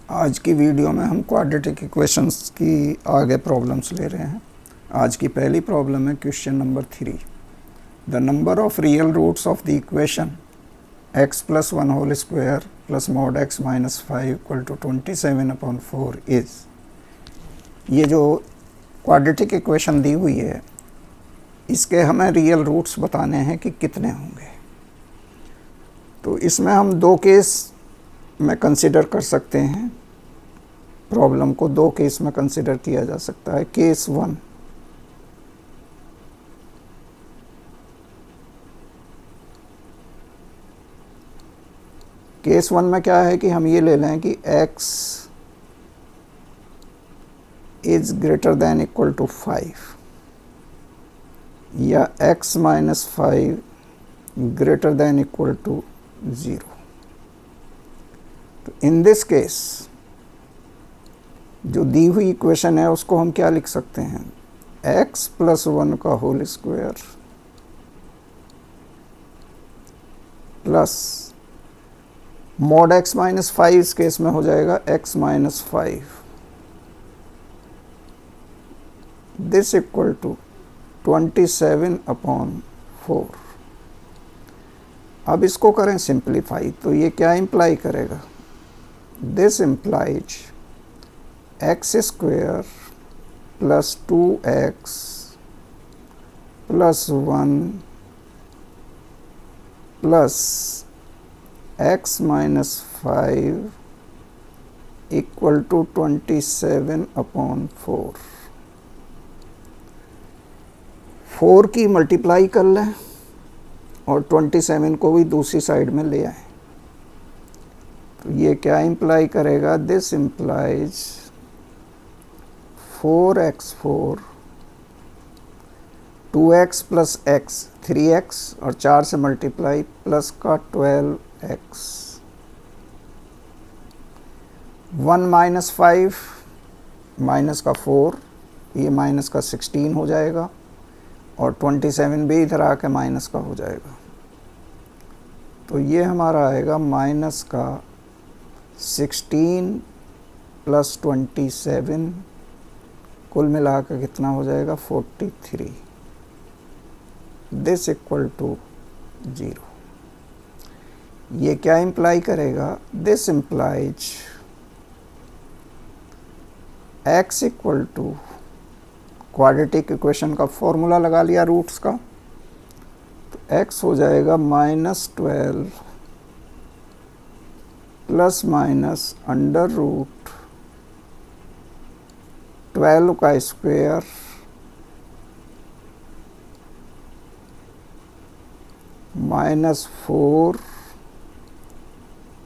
आज की वीडियो में हम क्वाड्रेटिक इक्वेशंस की आगे प्रॉब्लम्स ले रहे हैं। आज की पहली प्रॉब्लम है question number 3। The number of real roots of the equation x plus 1 whole square plus mod x minus 5 equal to 27/4 is. ये जो क्वाड्रेटिक इक्वेशन दी हुई है इसके हमें रियल रूट्स बताने हैं कि कितने होंगे। तो इसमें हम दो केस में कंसिडर कर सकते हैं। प्रॉब्लम को दो केस में कंसिडर किया जा सकता है। केस 1, केस 1 में क्या है कि हम ये ले लें कि x is greater than equal to 5 या x minus 5 greater than equal to 0। तो इन दिस केस जो दी हुई इक्वेशन है उसको हम क्या लिख सकते हैं, x प्लस 1 का whole square plus mod x minus 5, इस केस में हो जाएगा x minus 5, this equal to 27/4। अब इसको करें सिंप्लीफाई तो ये क्या इम्प्लाई करेगा, this implies x square plus 2x plus 1 plus x minus 5 equal to 27/4। 4 की मल्टीप्लाई कर लें और 27 को भी दूसरी साइड में ले आए तो ये क्या इम्प्लाई करेगा, this implies 4x4 2x plus x 3x और 4 से मल्टीप्लाई प्लस का 12x 1 माइनस 5 माइनस का 4, ये माइनस का 16 हो जाएगा और 27 भी इधर आके माइनस का हो जाएगा। तो ये हमारा आएगा माइनस का 16 प्लस 27, कुल मिला कर कितना हो जाएगा 43, दिस इक्वल टू 0। ये क्या इम्प्लाई करेगा, this implies x equal to, quadratic equation का फॉर्मूला लगा लिया रूट्स का, तो x हो जाएगा -12 प्लस माइनस अंडर रूट 12 का square -4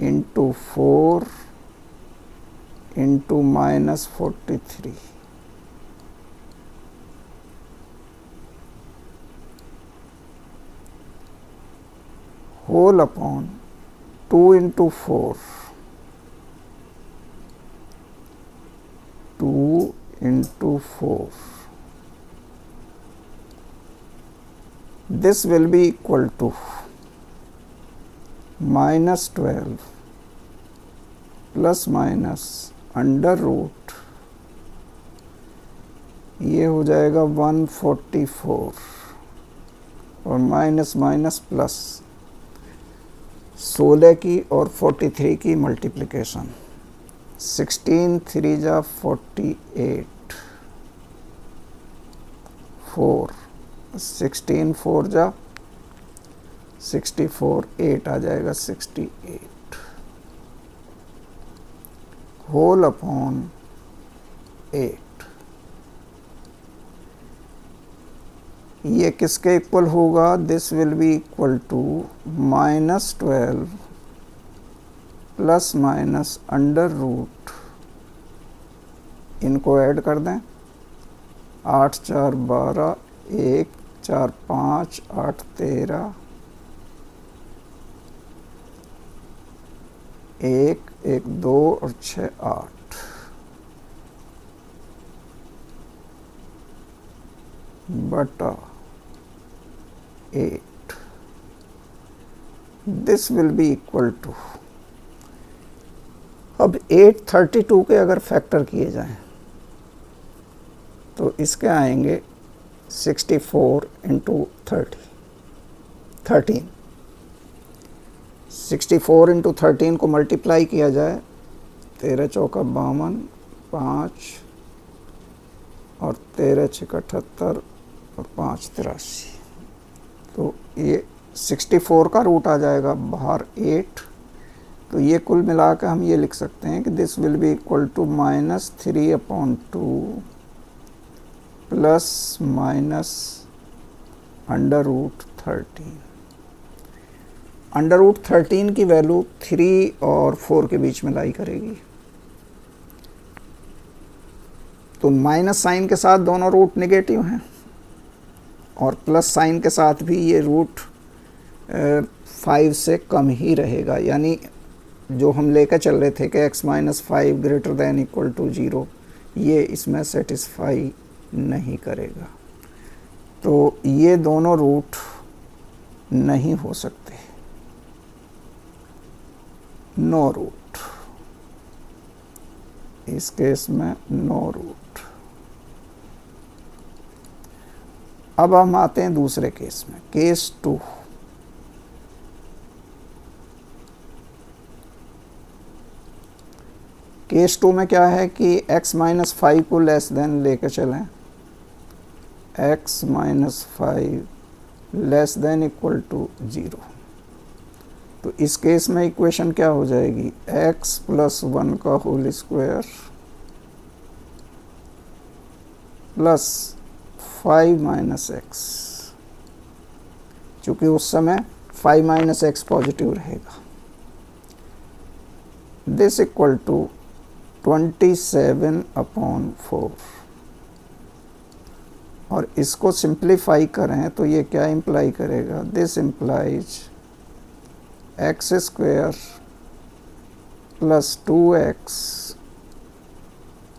into 4 into -43 whole upon 2 into 4 2 into 4, this will be equal to -12 plus minus under root, ये हो जाएगा 144 और माइनस माइनस प्लस 16 की और 43 की मल्टीप्लिकेशन, 16 3 जा 48 4 16 4 जा 64 8 आ जाएगा 68 होल अपॉन 8। ये किसके इक्वल होगा, this will be equal to -12 plus minus under root, इनको ऐड कर दें, 8 4 12 1 4 5 8 13 1 1 2 और 6 8 बटा 8, this will be equal to अब 832 के अगर फैक्टर किए जाएं तो इसके आएंगे 64 इंटू 13। 64 इंटू 13 को मल्टीप्लाई किया जाए, 13 चौका 52, 5 और 13 छक्का 78 और 5 83। तो ये 64 का रूट आ जाएगा बाहर 8। तो ये कुल मिला कर हम ये लिख सकते हैं कि this will be equal to -3/2 plus minus √13। √13 की वैल्यू 3 और 4 के बीच में लाई करेगी। तो माइनस साइन के साथ दोनों रूट नेगेटिव हैं और प्लस साइन के साथ भी ये रूट 5 से कम ही रहेगा। यानी जो हम लेकर चल रहे थे कि x-5 greater than equal to 0, ये इसमें सेटिस्फाई नहीं करेगा। तो ये दोनों रूट नहीं हो सकते, नो रूट। इस केस में नो रूट। अब हम आते हैं दूसरे केस में, केस 2। केस 2 में क्या है कि x-5 को लेस देन लेकर चलें, x-5 less than equal to 0। तो इस केस में इक्वेशन क्या हो जाएगी, x + 1 का होल स्क्वायर प्लस 5 - x। चूँकि उस समय 5 - x पॉजिटिव रहेगा। This equal to 27/4। और इसको सिंप्लीफाई करें तो ये क्या इम्प्लाई करेगा, this implies x² plus 2x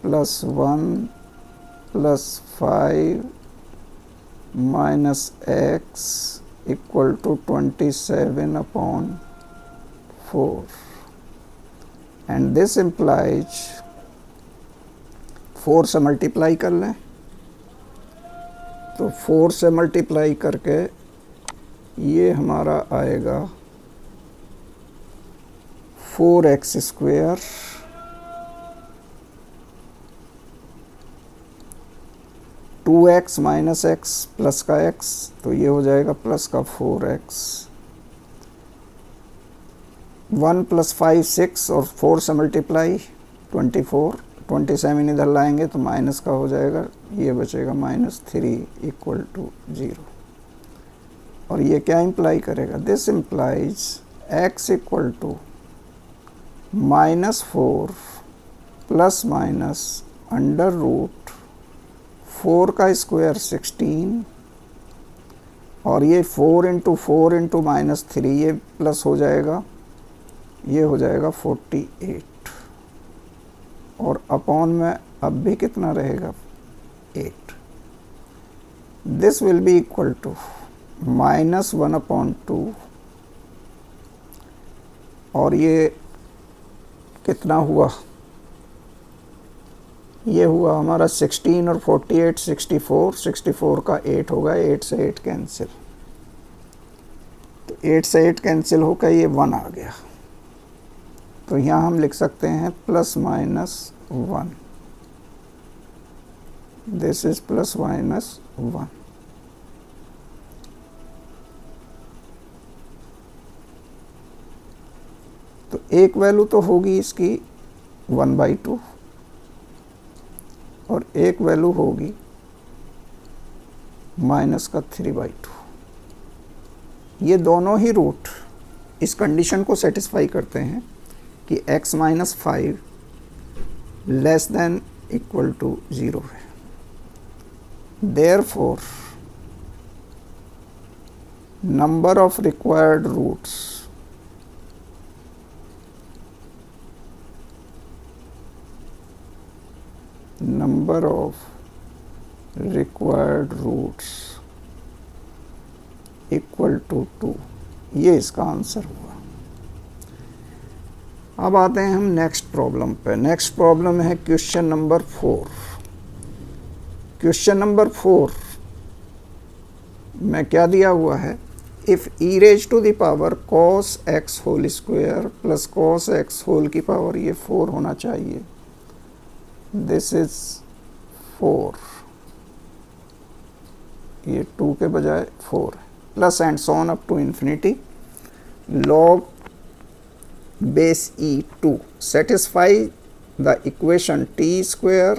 plus 1 plus 5 minus x equal to 27/4। And this implies 4 से मल्टीप्लाई कर लें, तो 4 से मल्टीप्लाई करके ये हमारा आएगा 4x² (2x - x प्लस का x), तो ये हो जाएगा प्लस का 4x। 1 + 5 6 और 4 से मल्टीप्लाई 24, 27 इधर लाएंगे तो माइनस का हो जाएगा, ये बचेगा -3 इक्वल टू 0। और ये क्या इम्प्लाई करेगा, this implies x equal to -4 plus minus √4 का स्क्वायर 16 और ये 4 × 4 × -3, ये प्लस हो जाएगा, ये हो जाएगा 48। और अपॉन में अब भी कितना रहेगा, 8। This will be equal to -1/2। और ये कितना हुआ, ये हुआ हमारा 16 और 48 64, 64 का 8 होगा, 8 से 8 कैंसिल, तो 8 से 8 कैंसिल होकर ये 1 आ गया। तो यहाँ हम लिख सकते हैं ±1, दिस इज ±1। तो एक वैल्यू तो होगी इसकी 1/2 और एक वैल्यू होगी -3/2। ये दोनों ही रूट इस कंडीशन को सेटिस्फाई करते हैं कि x-5 less than equal to 0 है। Therefore, number of required roots equal to 2। ये इसका आंसर हुआ। अब आते हैं हम नेक्स्ट प्रॉब्लम पे। नेक्स्ट प्रॉब्लम है क्वेश्चन नंबर 4। क्वेश्चन नंबर 4 में क्या दिया हुआ है, if e raise to the power cos x whole square plus cos x whole की पावर, ये 4 होना चाहिए, दिस इज 4, ये 2 के बजाय 4 है, plus and so on up to infinity log base e 2 satisfy the equation t square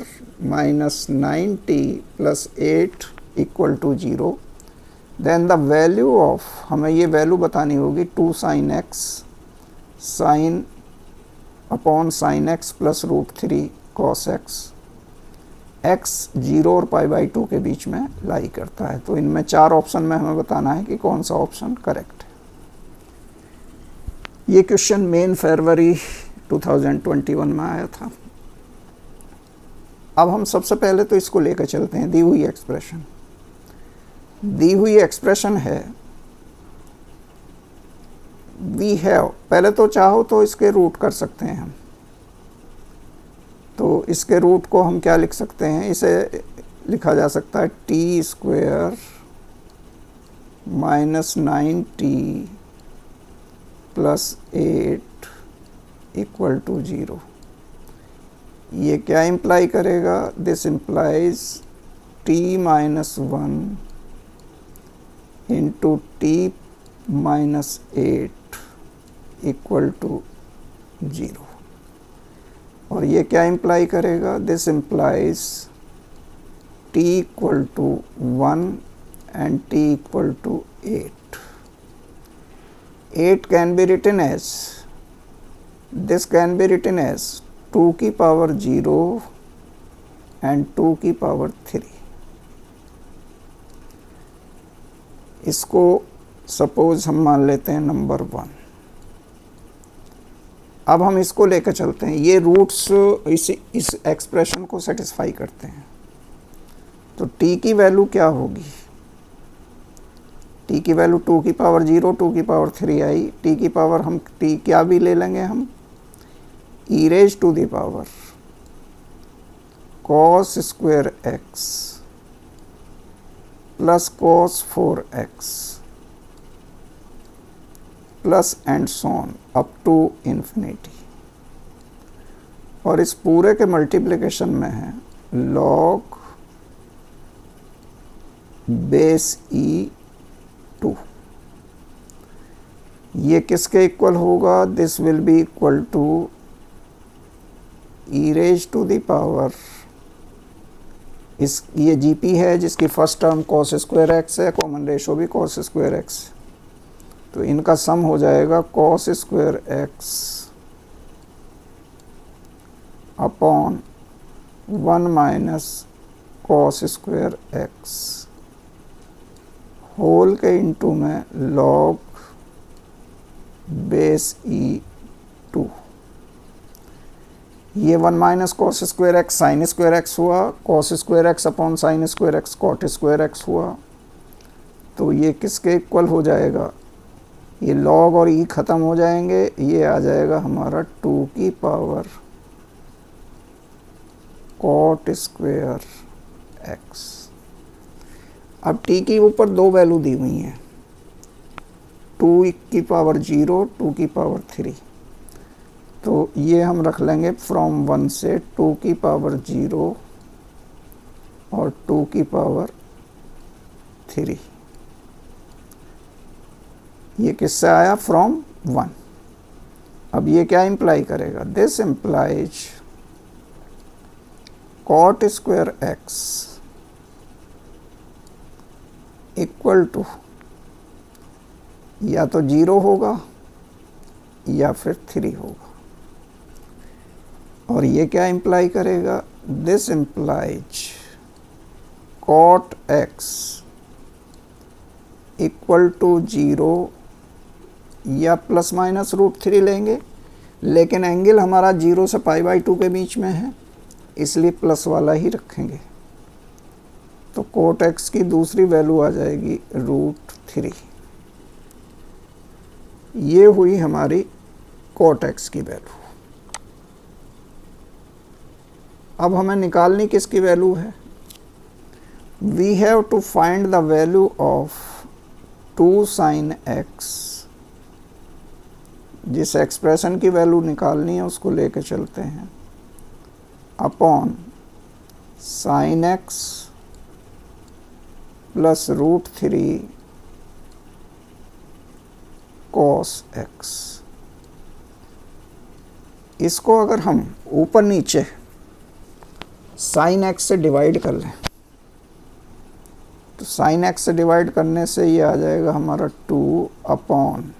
minus 9t plus 8 equal to 0, then the value of, हमें ये वैल्यू बतानी होगी 2 sin x sin upon sin x plus √3 cos x, x 0 और π/2 के बीच में लाई करता है। तो इनमें 4 ऑप्शन में हमें बताना है कि कौन सा ऑप्शन करेक्ट है। ये क्वेश्चन मेन फरवरी 2021 में आया था। अब हम सबसे पहले तो इसको लेकर चलते हैं। दी हुई एक्सप्रेशन है वी हैव, पहले तो चाहो तो इसके रूट कर सकते हैं हम, तो इसके रूट को हम क्या लिख सकते हैं, इसे लिखा जा सकता है t square minus 9t plus 8 equal to 0। ये क्या इम्प्लाई करेगा, this implies t minus 1 into t minus 8 equal to 0। और ये क्या इम्प्लाई करेगा, this implies t equal to 1 and t equal to 8। 8 can be written as, this can be written as 2 की power 0 and 2 की power 3। इसको suppose हम मान लेते हैं नंबर 1। अब हम इसको लेकर चलते हैं, ये रूट्स इस एक्सप्रेशन को सेटिस्फाई करते हैं। तो t की वैल्यू क्या होगी, t की वैल्यू 2 की पावर 0 2 की पावर 3 आई। t की पावर हम t क्या भी ले लेंगे हम, e raise to the power cos square x plus cos 4x plus and so on up to infinity. और इस पूरे के मल्टीप्लिकेशन में है log बेस e 2। ये किसके इक्वल होगा, this will be equal to e raise to the power, इस ये जीपी है जिसकी first term cos square x है, कॉमन रेशो भी cos स्क्वायर x, तो इनका सम हो जाएगा cos square x upon 1 minus cos square x whole के इंटू में log बेस e 2। ये 1 minus cos square x sine square x हुआ, cos square x upon sine square x cot square x हुआ। तो ये किसके इक्वल हो जाएगा, ये log और e ख़त्म हो जाएंगे, ये आ जाएगा हमारा 2 की पावर cot स्क्वायर x। अब t की ऊपर 2 वैल्यू दी हुई हैं, 2 की पावर 0 2 की पावर 3, तो ये हम रख लेंगे फ्रॉम 1 से 2 की पावर 0 और 2 की पावर 3। ये किससे आया, फ्रॉम 1। अब ये क्या इम्प्लाई करेगा, this implies cot square x equal to या तो 0 होगा या फिर 3 होगा। और ये क्या इम्प्लाई करेगा, this implies cot x equal to 0 या प्लस माइनस √3 लेंगे, लेकिन एंगल हमारा 0 से π/2 के बीच में है, इसलिए प्लस वाला ही रखेंगे। तो cot x की दूसरी वैल्यू आ जाएगी √3। ये हुई हमारी cot x की वैल्यू। अब हमें निकालनी किसकी वैल्यू है? We have to find the value of 2 sin x। जिस एक्सप्रेशन की वैल्यू निकालनी है उसको लेके चलते हैं, upon sin x plus √3 cos x। इसको अगर हम ऊपर नीचे sin x से डिवाइड कर लें तो sin x से डिवाइड करने से ये आ जाएगा हमारा 2 upon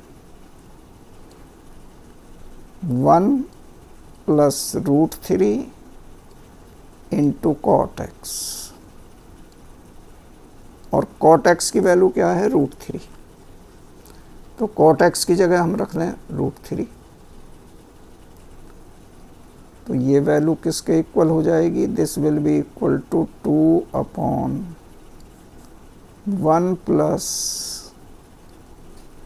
1 plus √3 into cot x। और cot x की वैल्यू क्या है? √3। तो cot x की जगह हम रख लें √3। तो ये वैल्यू किसके इक्वल हो जाएगी? This will be equal to 2 upon 1 plus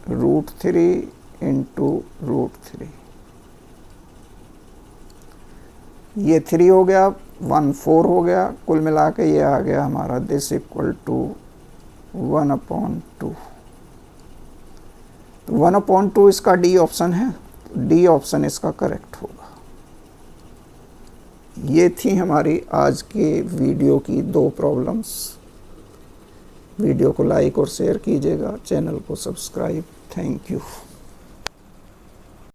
√3 into √3। ये 3 हो गया, 1 4 हो गया, कुल मिला के ये आ गया हमारा दिस इक्वल टू 1/2। तो 1/2 इसका डी ऑप्शन है, डी ऑप्शन इसका करेक्ट होगा। ये थी हमारी आज के वीडियो की 2 प्रॉब्लम्स। वीडियो को लाइक और शेयर कीजिएगा, चैनल को सब्सक्राइब। Thank you.